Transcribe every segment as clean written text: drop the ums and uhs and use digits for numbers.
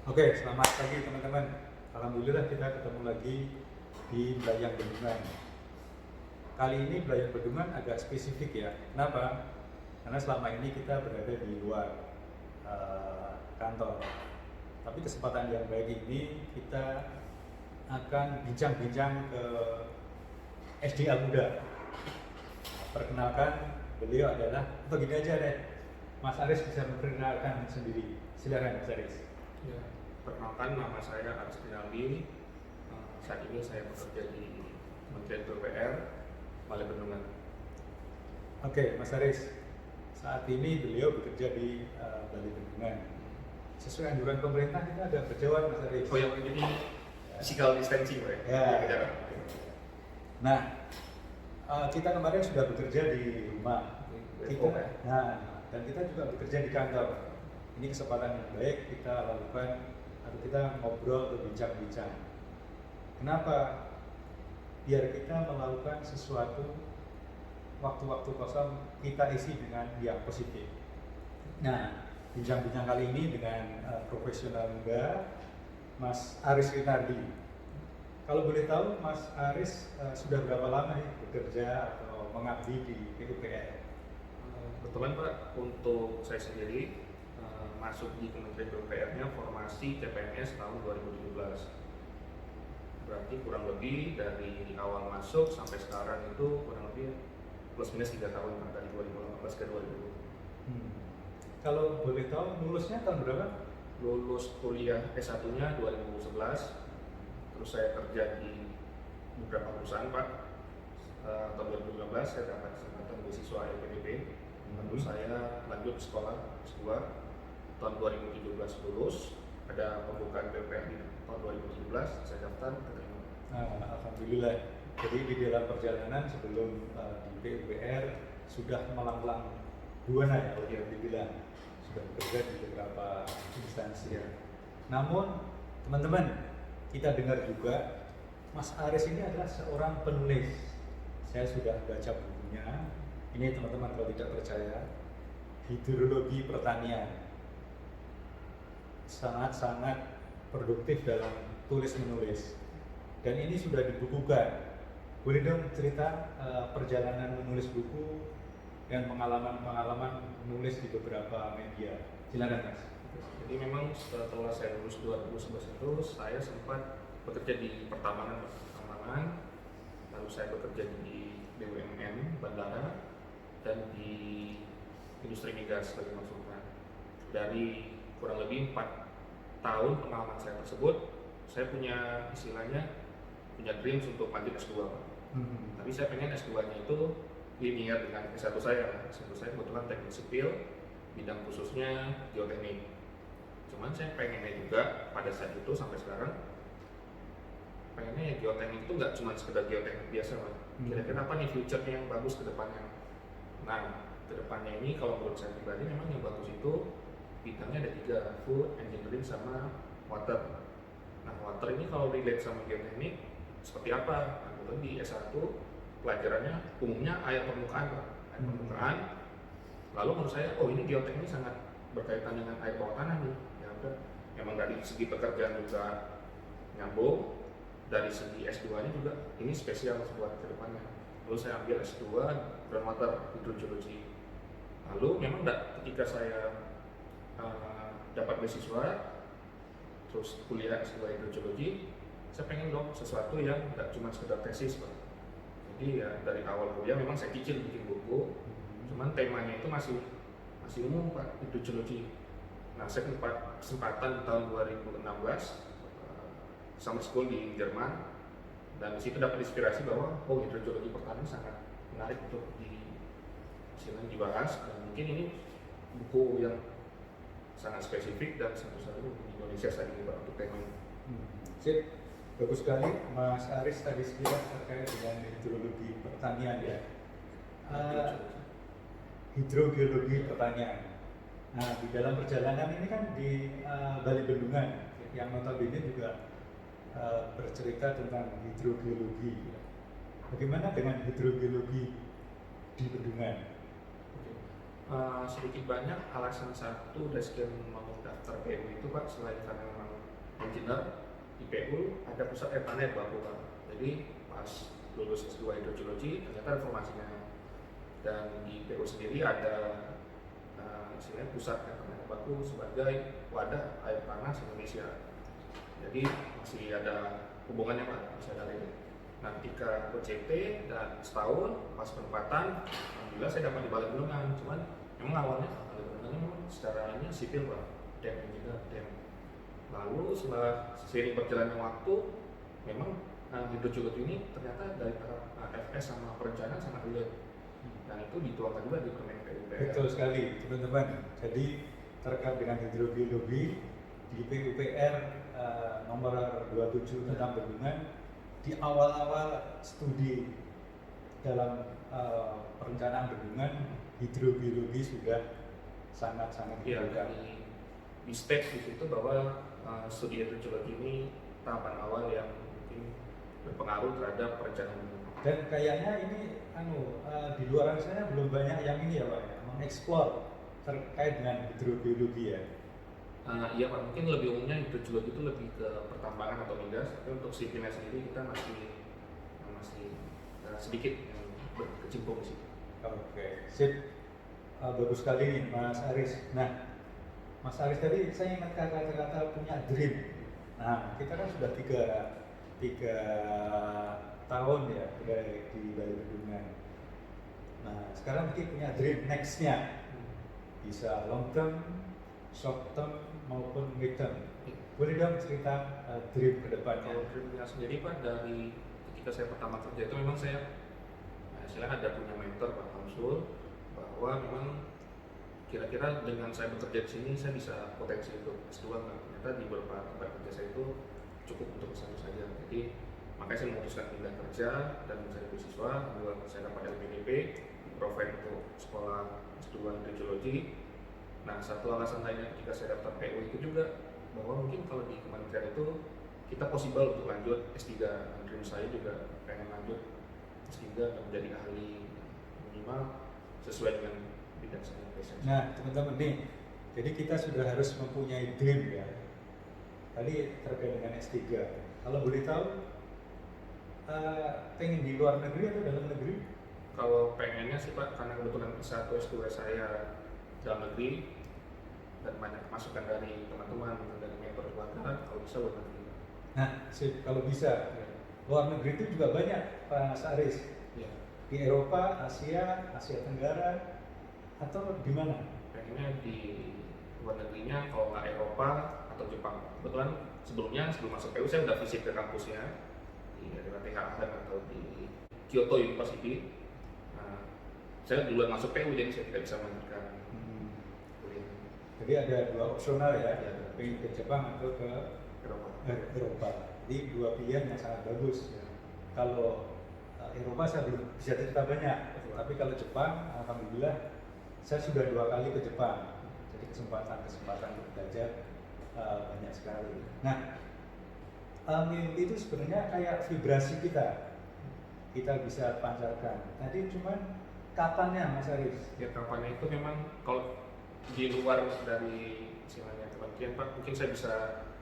Oke, selamat pagi teman-teman. Alhamdulillah kita ketemu lagi di Belayang Bendungan. Kali ini Belayang Bendungan agak spesifik ya. Kenapa? Karena selama ini kita berada di luar kantor. Tapi kesempatan yang baik ini kita akan bincang-bincang ke SDA Muda. Perkenalkan, beliau adalah, atau gini aja deh, Mas Aris bisa memperkenalkan sendiri. Silakan Mas Aris. Ya, perkenalkan nama saya Aris Rinaldi. Saat ini saya bekerja di Kementerian PUPR, Balai Bendungan. Oke, Mas Aris. Saat ini beliau bekerja di Balai Bendungan. Sesuai anjuran pemerintah kita ada berjauhan, Mas Aris. Oh ya, jadi physical distancing, Pak. Ya. Nah, kita kemarin sudah bekerja di rumah. Dan kita juga bekerja di kantor. Ini kesempatan yang baik kita lakukan atau kita ngobrol atau bincang-bincang. Kenapa? Biar kita melakukan sesuatu waktu-waktu kosong kita isi dengan yang positif. Nah, bincang-bincang kali ini dengan profesional muda, Mas Aris Rinaldi. Kalau boleh tahu, Mas Aris sudah berapa lama ya bekerja atau mengabdi di PUPR? Kebetulan Pak, untuk saya sendiri masuk di Kementerian PUPR-nya formasi CPNS tahun 2017. Berarti kurang lebih dari awal masuk sampai sekarang itu kurang lebih plus minus 3 tahun Pak, dari 2018 ke 2020. Kalau boleh tahu lulusnya tahun berapa? Lulus kuliah S1-nya 2011, terus saya kerja di beberapa perusahaan Pak. Tahun 2015 saya dapat kesempatan beasiswa LPDP, lalu saya lanjut sekolah S2. Tahun 2017 lulus, ada pembukaan PPR di tahun 2017, saya daftar keterima. Alhamdulillah. Jadi di dalam perjalanan sebelum di PUPR sudah melanglang buana ya, kalau dibilang sudah bekerja di beberapa instansi. Ya. Namun teman-teman, kita dengar juga Mas Aris ini adalah seorang penulis. Saya sudah baca bukunya. Ini teman-teman kalau tidak percaya, Hidrologi Pertanian. Sangat-sangat produktif dalam tulis menulis, dan ini sudah dibukukan. Boleh dong cerita perjalanan menulis buku dan pengalaman menulis di beberapa media. Silakan Mas. Jadi memang setelah saya lulus 2011 itu saya sempat bekerja di pertambangan, lalu saya bekerja di BUMN bandara dan di industri migas sebagai konsultan. Dari kurang lebih 4 tahun pengalaman saya tersebut, saya punya istilahnya punya dreams untuk lanjut S2. Tapi saya pengen S2-nya itu linear dengan S1 saya. S1 saya kebetulan teknik sipil, bidang khususnya geoteknik. Cuman saya pengennya juga pada saat itu sampai sekarang, pengennya ya geoteknik itu nggak cuma sekedar geoteknik biasa, Pak. Kira-kira apa nih future-nya yang bagus ke depannya? Nah, ke depannya ini kalau menurut saya pribadi memang yang bagus itu bidangnya ada 3, food, engineering, sama water. Nah, water ini kalau relate sama geoteknik seperti apa? Nah, kebetulan di S1 pelajarannya umumnya air permukaan, Pak. Air permukaan. Lalu menurut saya, oh ini geoteknik sangat berkaitan dengan air bawah tanah nih. Ya udah, memang dari segi pekerjaan juga nyambung, dari segi S2-nya juga ini spesial buat kedepannya. Lalu saya ambil S2 groundwater hydrogeology. Lalu memang ketika saya dapat beasiswa, terus kuliah S2 hydrogeology, saya pengen dong sesuatu yang nggak cuma sekedar tesis, Pak. Jadi ya dari awal kuliah memang saya cicil bikin buku, cuman temanya itu masih umum, Pak, hydrogeology. Nah, saya kesempatan tahun 2016 summer school di Jerman, dan di situ dapat inspirasi bahwa hidrogeologi pertanian sangat menarik untuk dibahas, dan mungkin ini buku yang sangat spesifik dan satu-satunya di Indonesia saat ini untuk tema ini. Sip, bagus sekali Mas Aris tadi sekilas terkait dengan hidrologi pertanian ya. Hidrogeologi pertanian. Nah, di dalam perjalanan ini kan di Balai Bendungan yang notabene juga bercerita tentang hidrogeologi. Bagaimana dengan hidrogeologi di Bendungan? Sedikit banyak alasan satu dari sekian mau daftar PU itu, Pak, selain karena memang engineer IPU ada pusat air tanah baku Pak. Jadi pas lulus S2 hidrogeologi ternyata informasinya, dan di IPU sendiri ada istilahnya pusat air tanah baku sebagai wadah air tanah Indonesia. Jadi masih ada hubungannya Pak, masih ada ini. Nah ketika OJT dan setahun pas penempatan, alhamdulillah saya dapat di Balai Bulungan. Cuman memang awalnya Balai Bulungan memang secara ini sipil Pak, dan juga dem. Lalu setelah seiring berjalannya waktu, memang hidrogeologi ini ternyata dari FS sama perencanaan sangat relate, dan itu dituangkan juga di Kemen PUPR. Betul sekali teman-teman. Jadi terkait dengan hidrogeologi di PUPR nomor 27 tentang bendungan, di awal-awal studi dalam perencanaan bendungan, hidrogeologi sudah sangat-sangat diperlukan. Di stage di situ bahwa studi hidrogeologi ini tahapan awal yang mungkin berpengaruh terhadap perencanaan bendungan. Dan kayaknya ini di luar sana belum banyak yang ini ya Pak, mengeksplor terkait dengan hidrogeologi ya. Iya Pak, mungkin lebih umumnya hidrogeologi itu lebih ke pertambangan atau migas, tapi untuk sipilnya sendiri kita masih sedikit yang berkecimpung di situ. Oke, sip. Bagus sekali nih Mas Aris. Nah, Mas Aris tadi saya ingat kata-kata punya dream. Nah, kita kan sudah tiga tahun ya di Balai Bendungan. Nah, sekarang kita punya dream next-nya. Bisa long term, short term, maupun mid term. Boleh dong cerita dream ke depannya? Kalau dreamnya sendiri Pak, dari ketika saya pertama kerja itu memang saya istilahnya ada punya mentor Pak Hamsul, bahwa memang kira-kira dengan saya bekerja di sini saya bisa potensi untuk S2 nggak? Ternyata di beberapa tempat kerja saya itu cukup untuk S1 saja. Jadi makanya saya memutuskan pindah kerja dan mencari beasiswa. Kemudian saya dapat LPDP, provide untuk sekolah S2 hidrogeologi. Nah, satu alasan lainnya ketika saya daftar PU itu juga bahwa mungkin kalau di kementerian itu kita possible untuk lanjut S3. Dan dream saya juga pengen lanjut S3 dan menjadi ahli minimal sesuai dengan bidang saya. Nah, teman-teman nih, jadi kita sudah harus mempunyai dream ya. Tadi terkait dengan S3. Kalau boleh tahu, pengen di luar negeri atau dalam negeri? Kalau pengennya sih Pak, karena kebetulan S1 S2 saya dalam negeri dan banyak masukan dari teman-teman dan dari mentor keluarga, kalau bisa luar negeri. Nah, sip, kalau bisa. Luar negeri itu juga banyak, Pak Aris. Ya. Di Eropa, Asia Tenggara, atau di mana? Pengennya di luar negerinya, kalau nggak Eropa atau Jepang. Kebetulan sebelum masuk PU saya udah visit ke kampusnya di daerah THA atau di Kyoto University. Nah, saya duluan masuk PU jadi saya tidak bisa melanjutkan kuliah. Jadi ada dua opsional ya, Ya, pengen ke Jepang atau ke Eropa. Jadi dua pilihan yang sangat bagus. Ya. Kalau Eropa saya belum bisa cerita banyak, tapi kalau Jepang, alhamdulillah saya sudah 2 kali ke Jepang. Jadi kesempatan untuk belajar banyak sekali. Nah, mimpi itu sebenarnya kayak vibrasi kita bisa pancarkan. Tadi cuman kapannya Mas Aris? Ya, kampanye itu memang kalau di luar dari istilahnya kementerian Pak, mungkin saya bisa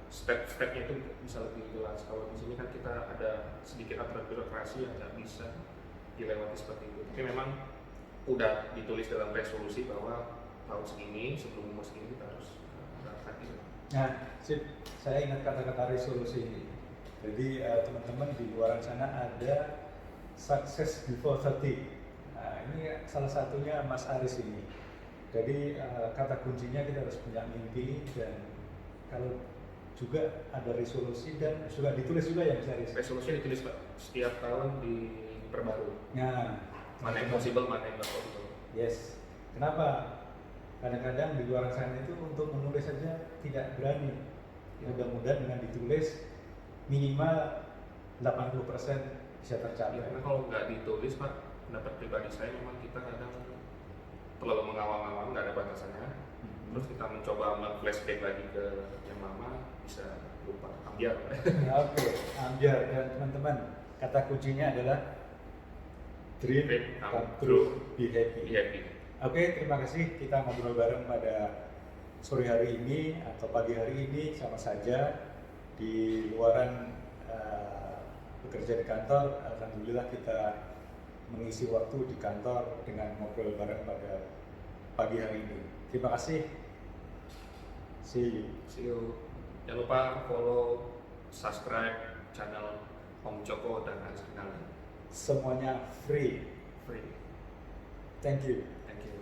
step-stepnya itu bisa lebih jelas. Kalau di sini kan kita ada sedikit aturan birokrasi yang nggak bisa dilewati seperti itu. Tapi memang udah ditulis dalam resolusi bahwa tahun segini sebelum umur segini kita harus berangkat gitu. Nah, sip, saya ingat kata-kata resolusi ini. Jadi teman-teman di luar sana ada success before 30. Nah, ini salah satunya Mas Aris ini. Jadi kata kuncinya kita harus punya mimpi, dan kalau juga ada resolusi dan juga ditulis juga ya Mas Aris. Resolusi ditulis Pak, setiap tahun diperbarui. Nah, Mana yang possible, mana yang nggak possible. yes. Kenapa? Kadang-kadang di luar sana itu untuk menulis saja tidak berani. Mudah-mudahan dengan ditulis minimal 80% bisa tercapai. Ya, karena kalau nggak ditulis Pak, pendapat pribadi saya memang kita kadang terlalu mengawang-awang, nggak ada batasannya. Terus kita mencoba flashback lagi ke yang lama, bisa lupa, ambiar. Oke, ambiar. Dan teman-teman, kata kuncinya adalah dream come true, be happy. Be happy. Oke, terima kasih kita ngobrol bareng pada sore hari ini atau pagi hari ini, sama saja. di luaran bekerja di kantor, alhamdulillah kita mengisi waktu di kantor dengan ngobrol bareng pada pagi hari ini. Terima kasih. See you. See you. Jangan lupa follow, subscribe channel Om Joko dan Aris Rinaldi. Semuanya free. Free. Thank you. Thank you.